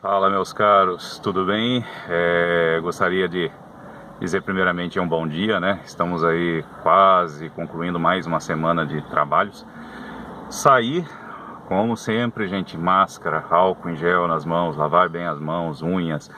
Fala, meus caros, tudo bem? Gostaria de dizer primeiramente um bom dia, né? Estamos aí quase concluindo mais uma semana de trabalhos. Sair, como sempre, gente, máscara, álcool em gel nas mãos, lavar bem as mãos, unhas,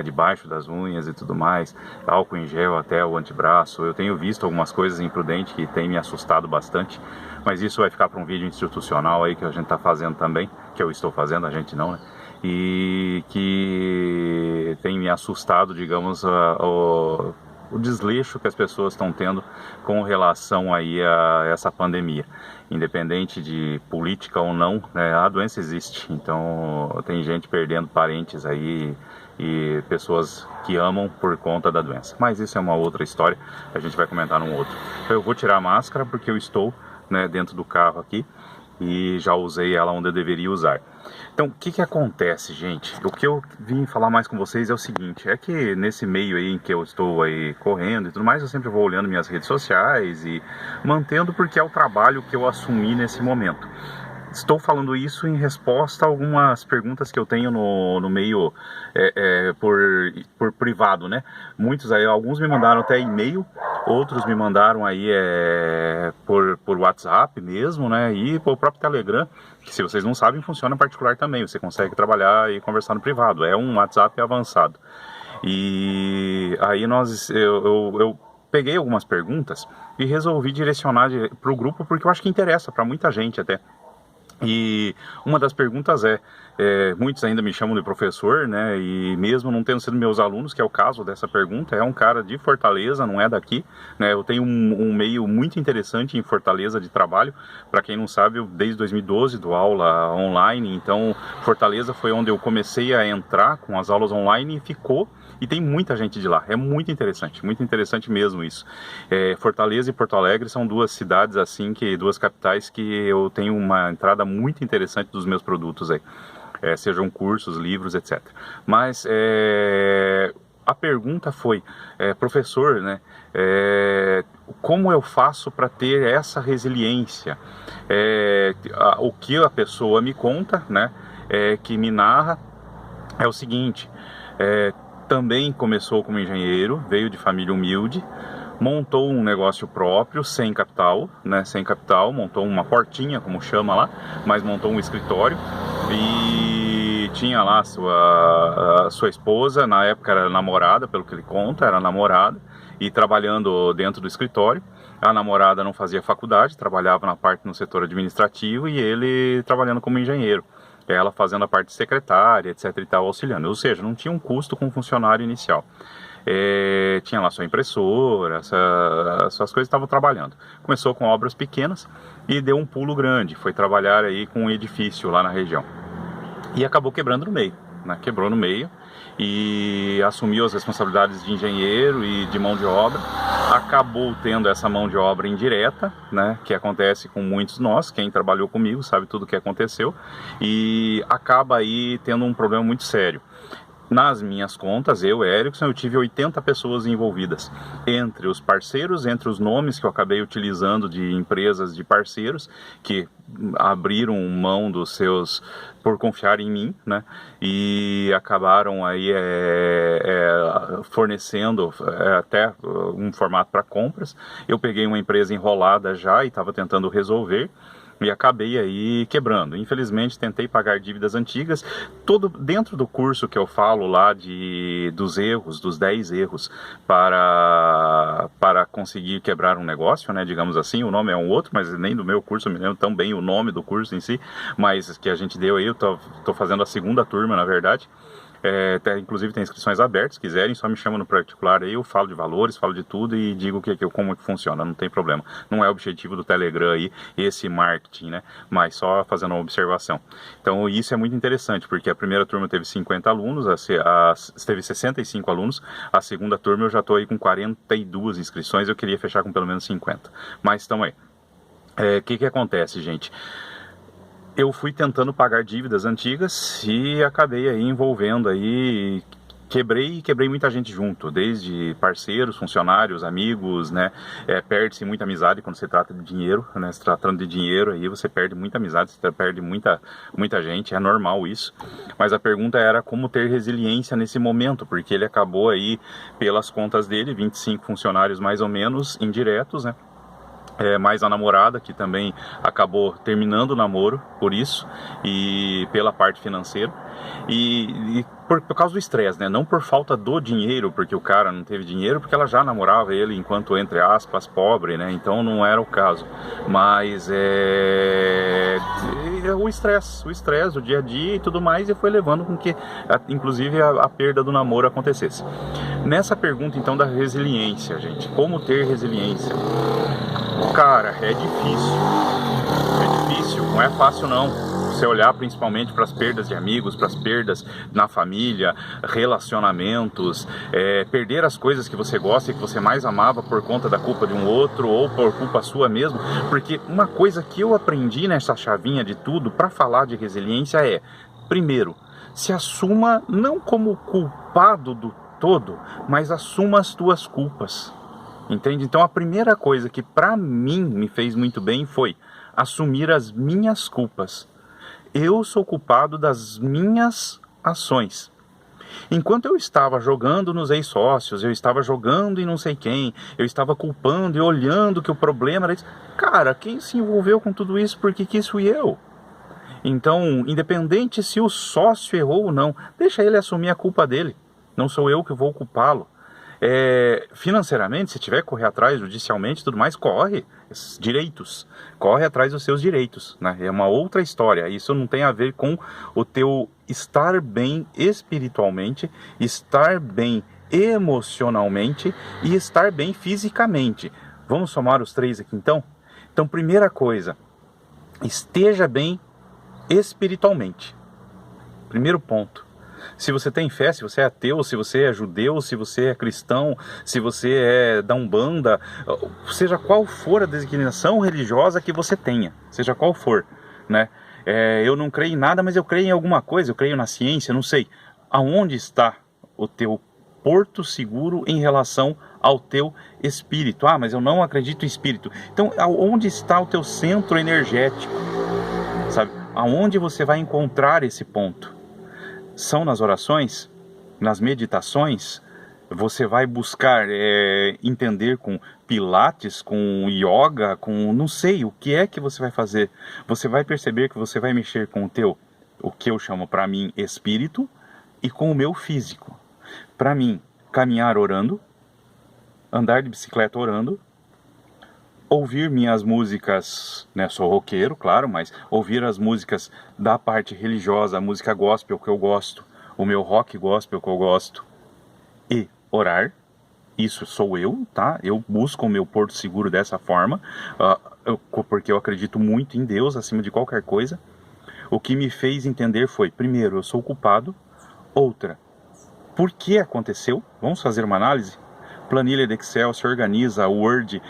debaixo das unhas e tudo mais, álcool em gel até o antebraço. Eu tenho visto algumas coisas imprudentes que tem me assustado bastante, mas isso vai ficar para um vídeo institucional aí que a gente está fazendo também, que eu estou fazendo, a gente não, né? E que tem me assustado, digamos, o desleixo que as pessoas estão tendo com relação aí a essa pandemia. Independente de política ou não, né, a doença existe, então tem gente perdendo parentes aí e pessoas que amam por conta da doença. Mas isso é uma outra história, a gente vai comentar num outro. Eu vou tirar a máscara porque eu estou, né, dentro do carro aqui e já usei ela onde eu deveria usar. Então, o que acontece, gente? O que eu vim falar mais com vocês é o seguinte, é que nesse meio aí em que eu estou aí correndo e tudo mais, eu sempre vou olhando minhas redes sociais e mantendo porque é o trabalho que eu assumi nesse momento. Estou falando isso em resposta a algumas perguntas que eu tenho no meio por privado, né? Muitos aí, alguns me mandaram até e-mail, outros me mandaram aí por WhatsApp mesmo, né? E por próprio Telegram, que se vocês não sabem, funciona particular também. Você consegue trabalhar e conversar no privado. É um WhatsApp avançado. E aí eu peguei algumas perguntas e resolvi direcionar para o grupo porque eu acho que interessa para muita gente até. E uma das perguntas muitos ainda me chamam de professor, né, e mesmo não tendo sido meus alunos, que é o caso dessa pergunta, é um cara de Fortaleza, não é daqui, né, eu tenho um meio muito interessante em Fortaleza de trabalho, para quem não sabe, eu desde 2012 dou aula online, então Fortaleza foi onde eu comecei a entrar com as aulas online e ficou, e tem muita gente de lá, é muito interessante mesmo isso. Fortaleza e Porto Alegre são duas cidades assim, duas capitais que eu tenho uma entrada muito interessante dos meus produtos aí, sejam cursos, livros, etc. Mas a pergunta foi, professor, né, como eu faço para ter essa resiliência? O que a pessoa me conta, né, que me narra, é o seguinte, também começou como engenheiro, veio de família humilde, montou um negócio próprio, sem capital, né, montou uma portinha, como chama lá, mas montou um escritório e tinha lá a sua esposa, na época era namorada, pelo que ele conta, era namorada, e trabalhando dentro do escritório. A namorada não fazia faculdade, trabalhava na parte no setor administrativo e ele trabalhando como engenheiro. Ela fazendo a parte secretária, etc e tal, auxiliando. Ou seja, não tinha um custo com o funcionário inicial. Tinha lá sua impressora, essas coisas estavam trabalhando. Começou com obras pequenas e deu um pulo grande. Foi trabalhar aí com um edifício lá na região. E acabou quebrando no meio, né? Quebrou no meio e assumiu as responsabilidades de engenheiro e de mão de obra. Acabou tendo essa mão de obra indireta, né, que acontece com muitos de nós, quem trabalhou comigo sabe tudo o que aconteceu, e acaba aí tendo um problema muito sério. Nas minhas contas, Erickson, eu tive 80 pessoas envolvidas, entre os parceiros, entre os nomes que eu acabei utilizando de empresas de parceiros, que abriram mão dos seus, por confiar em mim, né, e acabaram aí fornecendo até um formato para compras. Eu peguei uma empresa enrolada já e estava tentando resolver, e acabei aí quebrando. Infelizmente tentei pagar dívidas antigas, todo dentro do curso que eu falo lá dos erros, dos 10 erros para conseguir quebrar um negócio, né, digamos assim. O nome é um outro, mas nem do meu curso eu me lembro tão bem o nome do curso em si, mas que a gente deu aí, eu tô fazendo a segunda turma, na verdade. Inclusive tem inscrições abertas, se quiserem, só me chamam no particular aí, eu falo de valores, falo de tudo e digo como que funciona, não tem problema. Não é o objetivo do Telegram aí, esse marketing, né? Mas só fazendo uma observação. Então isso é muito interessante, porque a primeira turma teve 50 alunos, teve 65 alunos, a segunda turma eu já estou aí com 42 inscrições, eu queria fechar com pelo menos 50. Mas estão aí. O que acontece, gente? Eu fui tentando pagar dívidas antigas e acabei aí envolvendo aí quebrei muita gente junto, desde parceiros, funcionários, amigos, né? Perde-se muita amizade quando se trata de dinheiro, né? Se tratando de dinheiro, aí você perde muita amizade, você perde muita gente, é normal isso. Mas a pergunta era como ter resiliência nesse momento, porque ele acabou aí, pelas contas dele, 25 funcionários mais ou menos, indiretos, né? Mais a namorada, que também acabou terminando o namoro por isso, e pela parte financeira, e por causa do estresse, né? Não por falta do dinheiro, porque o cara não teve dinheiro, porque ela já namorava ele enquanto, entre aspas, pobre, né? Então não era o caso, mas o estresse, o dia a dia e tudo mais, e foi levando com que, inclusive, a perda do namoro acontecesse. Nessa pergunta, então, da resiliência, gente, como ter resiliência? Cara, é difícil, não é fácil não. Você olhar principalmente para as perdas de amigos, para as perdas na família, relacionamentos, perder as coisas que você gosta e que você mais amava por conta da culpa de um outro ou por culpa sua mesmo. Porque uma coisa que eu aprendi nessa chavinha de tudo para falar de resiliência é, primeiro, se assuma não como culpado do todo, mas assuma as tuas culpas. Entende? Então a primeira coisa que para mim me fez muito bem foi assumir as minhas culpas. Eu sou culpado das minhas ações. Enquanto eu estava jogando nos ex-sócios, eu estava jogando em não sei quem, eu estava culpando e olhando que o problema era isso. Cara, quem se envolveu com tudo isso, porque que isso fui eu? Então, independente se o sócio errou ou não, deixa ele assumir a culpa dele. Não sou eu que vou culpá-lo. Financeiramente, se tiver que correr atrás judicialmente e tudo mais, corre atrás dos seus direitos, né? É uma outra história. Isso não tem a ver com o teu estar bem espiritualmente, estar bem emocionalmente e estar bem fisicamente. Vamos somar os três aqui então? Então, primeira coisa, esteja bem espiritualmente. Primeiro ponto. Se você tem fé, se você é ateu, se você é judeu, se você é cristão, se você é da Umbanda, seja qual for a designação religiosa que você tenha, seja qual for, né? Eu não creio em nada, mas eu creio em alguma coisa, eu creio na ciência, não sei. Aonde está o teu porto seguro em relação ao teu espírito? Ah, mas eu não acredito em espírito. Então, aonde está o teu centro energético? Sabe? Aonde você vai encontrar esse ponto? São nas orações, nas meditações, você vai buscar entender com pilates, com yoga, com não sei o que é que você vai fazer. Você vai perceber que você vai mexer com o que eu chamo para mim espírito, e com o meu físico. Para mim, caminhar orando, andar de bicicleta orando, ouvir minhas músicas, né, sou roqueiro, claro, mas ouvir as músicas da parte religiosa, a música gospel que eu gosto, o meu rock gospel que eu gosto, e orar. Isso sou eu, tá? Eu busco o meu porto seguro dessa forma, porque eu acredito muito em Deus acima de qualquer coisa. O que me fez entender foi, primeiro, eu sou culpado. Outra, por que aconteceu? Vamos fazer uma análise? Planilha de Excel, se organiza, Word,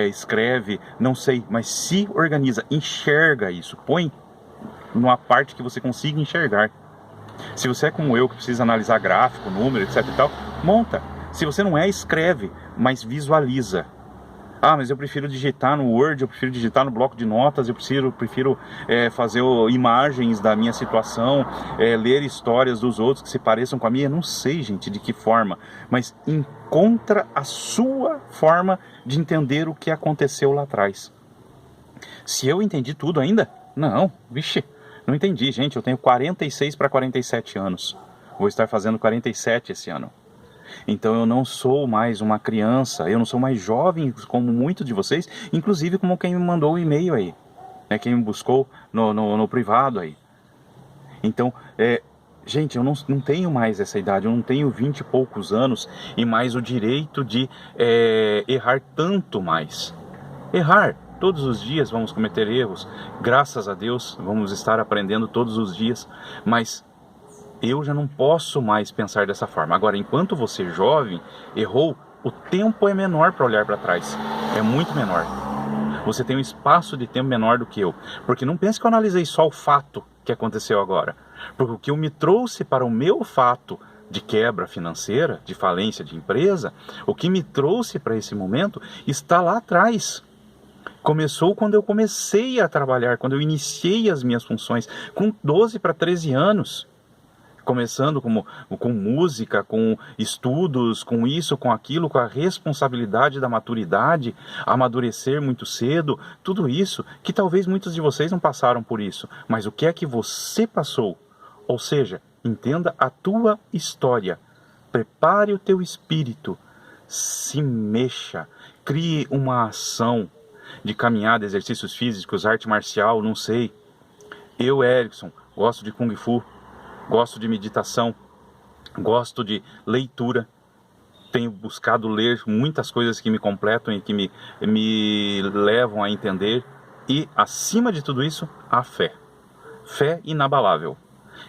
escreve, não sei, mas se organiza, enxerga isso, põe numa parte que você consiga enxergar. Se você é como eu, que precisa analisar gráfico, número, etc e tal, monta. Se você não é, escreve, mas visualiza. Ah, mas eu prefiro digitar no Word, eu prefiro digitar no bloco de notas, eu prefiro fazer imagens da minha situação, ler histórias dos outros que se pareçam com a minha. Eu não sei, gente, de que forma, mas encontra a sua forma de entender o que aconteceu lá atrás. Se eu entendi tudo ainda? Não, vixe, não entendi, gente. Eu tenho 46 para 47 anos. Vou estar fazendo 47 esse ano. Então eu não sou mais uma criança, eu não sou mais jovem como muitos de vocês, inclusive como quem me mandou o e-mail aí, né, quem me buscou no privado aí. Então, gente, eu não tenho mais essa idade, eu não tenho 20 e poucos anos e mais o direito de errar tanto mais. Errar, todos os dias vamos cometer erros, graças a Deus vamos estar aprendendo todos os dias, mas eu já não posso mais pensar dessa forma. Agora, enquanto você jovem errou, o tempo é menor para olhar para trás. É muito menor. Você tem um espaço de tempo menor do que eu. Porque não pense que eu analisei só o fato que aconteceu agora. Porque o que eu me trouxe para o meu fato de quebra financeira, de falência de empresa, o que me trouxe para esse momento está lá atrás. Começou quando eu comecei a trabalhar, quando eu iniciei as minhas funções, com 12 para 13 anos. Começando com música, com estudos, com isso, com aquilo, com a responsabilidade da maturidade, amadurecer muito cedo, tudo isso, que talvez muitos de vocês não passaram por isso, mas o que é que você passou? Ou seja, entenda a tua história, prepare o teu espírito, se mexa, crie uma ação de caminhada, exercícios físicos, arte marcial, não sei. Eu, Erickson, gosto de Kung Fu, gosto de meditação, gosto de leitura, tenho buscado ler muitas coisas que me completam e que me levam a entender, e acima de tudo isso, a fé. Fé inabalável.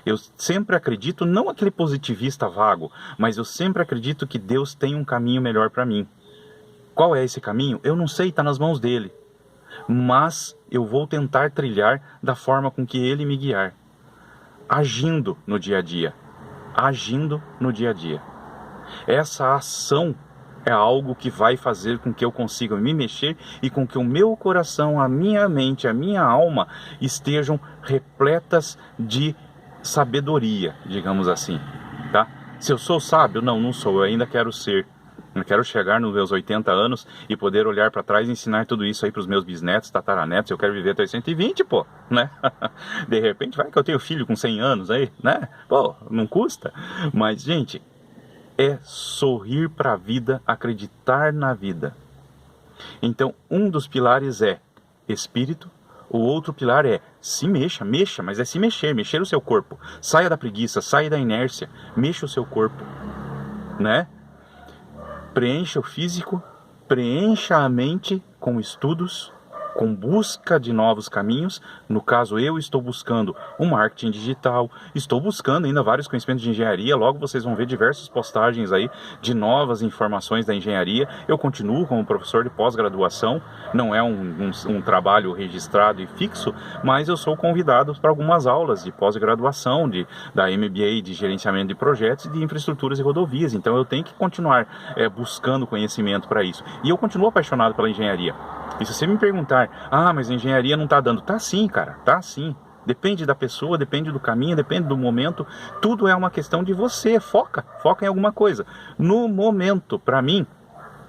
Eu sempre acredito, não aquele positivista vago, mas eu sempre acredito que Deus tem um caminho melhor para mim. Qual é esse caminho? Eu não sei, está nas mãos dele. Mas eu vou tentar trilhar da forma com que ele me guiar. Agindo no dia a dia. Agindo no dia a dia. Essa ação é algo que vai fazer com que eu consiga me mexer e com que o meu coração, a minha mente, a minha alma estejam repletas de sabedoria, digamos assim, tá? Se eu sou sábio? Não, não sou, eu ainda quero ser. Eu quero chegar nos meus 80 anos e poder olhar para trás e ensinar tudo isso aí para os meus bisnetos, tataranetos. Eu quero viver até 120, pô, né? De repente vai que eu tenho filho com 100 anos aí, né? Pô, não custa. Mas, gente, é sorrir para a vida, acreditar na vida. Então, um dos pilares é espírito, o outro pilar é se mexa, mas é se mexer, mexer o seu corpo. Saia da preguiça, saia da inércia, mexa o seu corpo, né? Preencha o físico, preencha a mente com estudos, com busca de novos caminhos. No caso, eu estou buscando um marketing digital, estou buscando ainda vários conhecimentos de engenharia. Logo vocês vão ver diversas postagens aí de novas informações da engenharia. Eu continuo como professor de pós-graduação, não é um trabalho registrado e fixo, mas eu sou convidado para algumas aulas de pós-graduação, da MBA de gerenciamento de projetos e de infraestruturas e rodovias. Então eu tenho que continuar buscando conhecimento para isso. E eu continuo apaixonado pela engenharia. E se você me perguntar, mas a engenharia não está dando, tá sim, cara, tá sim. Depende da pessoa, depende do caminho, depende do momento. Tudo é uma questão de você, foca em alguma coisa. No momento, para mim,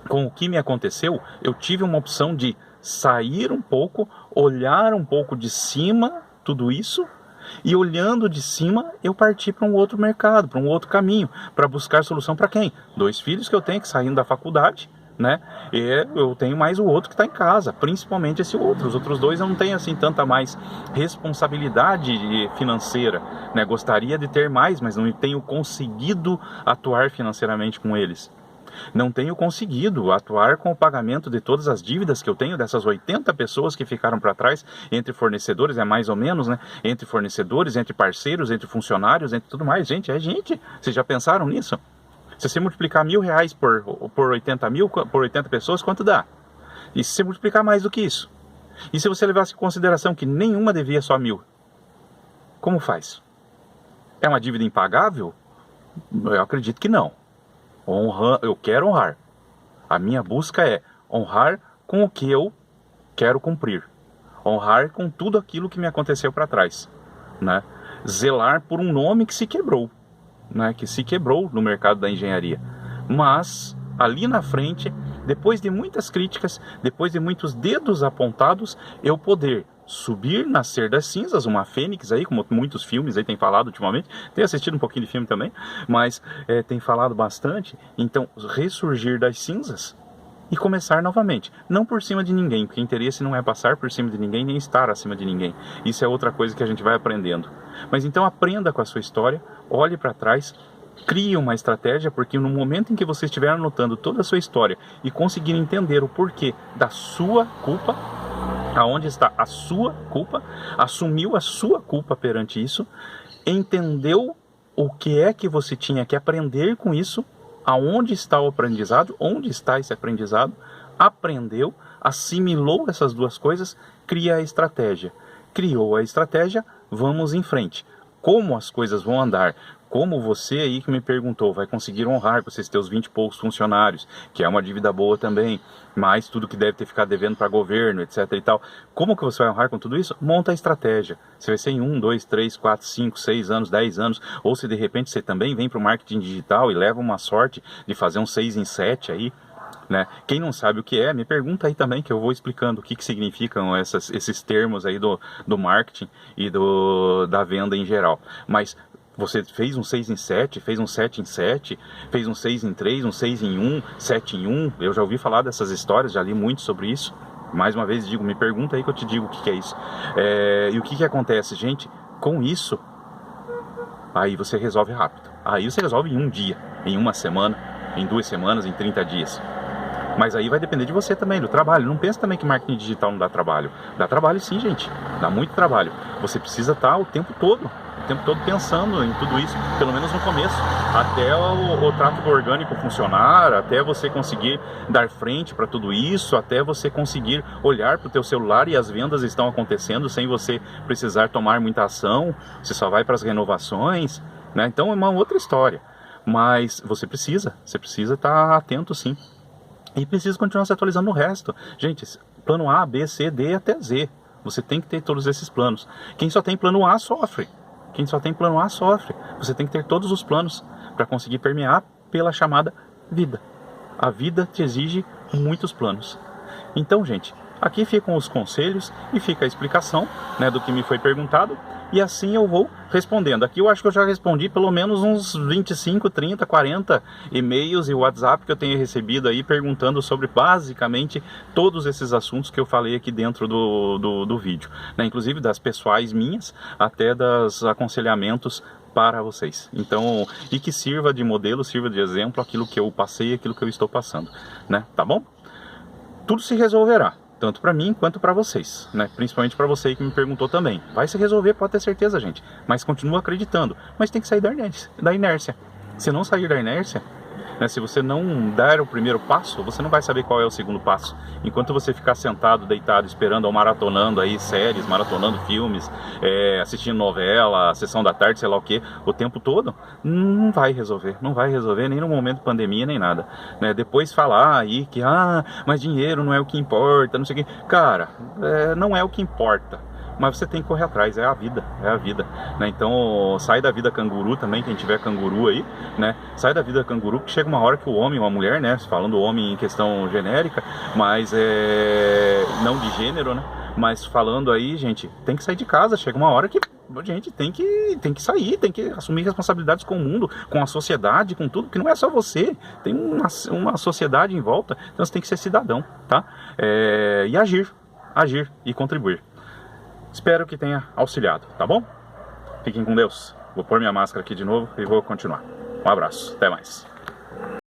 com o que me aconteceu, eu tive uma opção de sair um pouco, olhar um pouco de cima, tudo isso, e olhando de cima, eu parti para um outro mercado, para um outro caminho, para buscar solução para quem? 2 filhos que eu tenho que saindo da faculdade, né? E eu tenho mais o outro que está em casa, principalmente esse outro. Os outros 2 eu não tenho assim tanta mais responsabilidade financeira, né? Gostaria de ter mais, mas não tenho conseguido atuar financeiramente com eles. Não tenho conseguido atuar com o pagamento de todas as dívidas que eu tenho dessas 80 pessoas que ficaram para trás, entre fornecedores, mais ou menos, né? Entre fornecedores, entre parceiros, entre funcionários, entre tudo mais. Gente, gente. Vocês já pensaram nisso? Se você multiplicar R$1.000 por 80 pessoas, quanto dá? E se você multiplicar mais do que isso? E se você levasse em consideração que nenhuma devia só 1.000? Como faz? É uma dívida impagável? Eu acredito que não. Eu quero honrar. A minha busca é honrar com o que eu quero cumprir. Honrar com tudo aquilo que me aconteceu para trás, né? Zelar por um nome que se quebrou, né? Que se quebrou no mercado da engenharia. Mas ali na frente, depois de muitas críticas, depois de muitos dedos apontados, eu poder subir, nascer das cinzas, uma fênix aí, como muitos filmes aí tem falado ultimamente. Tenho assistido um pouquinho de filme também, mas tem falado bastante. Então, ressurgir das cinzas e começar novamente, não por cima de ninguém, porque interesse não é passar por cima de ninguém, nem estar acima de ninguém. Isso é outra coisa que a gente vai aprendendo. Mas então aprenda com a sua história, olhe para trás, crie uma estratégia, porque no momento em que você estiver anotando toda a sua história e conseguir entender o porquê da sua culpa, aonde está a sua culpa, assumiu a sua culpa perante isso, entendeu o que é que você tinha que aprender com isso, aonde está o aprendizado, onde está esse aprendizado, aprendeu, assimilou essas duas coisas, cria a estratégia. Criou a estratégia, vamos em frente. Como as coisas vão andar, como você aí que me perguntou vai conseguir honrar com esses teus 20 e poucos funcionários, que é uma dívida boa também, mais tudo que deve ter ficado devendo para governo, etc e tal. Como que você vai honrar com tudo isso? Monta a estratégia. Você vai ser em 1, 2, 3, 4, 5, 6 anos, 10 anos, ou se de repente você também vem para o marketing digital e leva uma sorte de fazer um 6 em 7 aí, né? Quem não sabe o que é, me pergunta aí também, que eu vou explicando o que significam esses termos aí do marketing e da venda em geral. Mas você fez um 6 em 7, fez um 7 em 7, fez um 6 em 3, um 6 em 1, 7 em 1. Eu já ouvi falar dessas histórias, já li muito sobre isso. Mais uma vez digo, me pergunta aí que eu te digo o que é isso. E o que acontece, gente? Com isso, aí você resolve rápido. Aí você resolve em um dia, em uma semana, em 2 semanas, em 30 dias. Mas aí vai depender de você também, do trabalho. Não pensa também que marketing digital não dá trabalho. Dá trabalho sim, gente. Dá muito trabalho. Você precisa estar o tempo todo pensando em tudo isso, pelo menos no começo. Até o tráfego orgânico funcionar, até você conseguir dar frente para tudo isso, até você conseguir olhar para o teu celular e as vendas estão acontecendo sem você precisar tomar muita ação. Você só vai para as renovações, né? Então é uma outra história. Mas você precisa estar atento sim. E precisa continuar se atualizando no resto. Gente, plano A, B, C, D até Z. Você tem que ter todos esses planos. Quem só tem plano A sofre. Você tem que ter todos os planos para conseguir permear pela chamada vida. A vida te exige muitos planos. Então, gente, aqui ficam os conselhos e fica a explicação, né, do que me foi perguntado. E assim eu vou respondendo. Aqui eu acho que eu já respondi pelo menos uns 25, 30, 40 e-mails e WhatsApp que eu tenho recebido aí perguntando sobre basicamente todos esses assuntos que eu falei aqui dentro do vídeo, né? Inclusive das pessoais minhas até dos aconselhamentos para vocês. Então, e que sirva de modelo, sirva de exemplo aquilo que eu passei, aquilo que eu estou passando, né? Tá bom? Tudo se resolverá. Tanto para mim quanto para vocês, né? Principalmente para você que me perguntou também. Vai se resolver, pode ter certeza, gente. Mas continua acreditando. Mas tem que sair da inércia. Se não sair da inércia, né, se você não dar o primeiro passo, você não vai saber qual é o segundo passo. Enquanto você ficar sentado, deitado, esperando ou maratonando aí séries, maratonando filmes, assistindo novela, sessão da tarde, sei lá o que, o tempo todo, não vai resolver nem no momento de pandemia, nem nada, né? Depois falar aí que, mas dinheiro não é o que importa, não sei o que. Cara, não é o que importa. Mas você tem que correr atrás, é a vida, né? Então sai da vida canguru também, quem tiver canguru aí, né? Sai da vida canguru, que chega uma hora que o homem ou a mulher, né? Falando homem em questão genérica, mas não de gênero, né? Mas falando aí, gente, tem que sair de casa, chega uma hora que a gente tem que sair, tem que assumir responsabilidades com o mundo, com a sociedade, com tudo, que não é só você, tem uma sociedade em volta, então você tem que ser cidadão, tá? E agir e contribuir. Espero que tenha auxiliado, tá bom? Fiquem com Deus. Vou pôr minha máscara aqui de novo e vou continuar. Um abraço, até mais.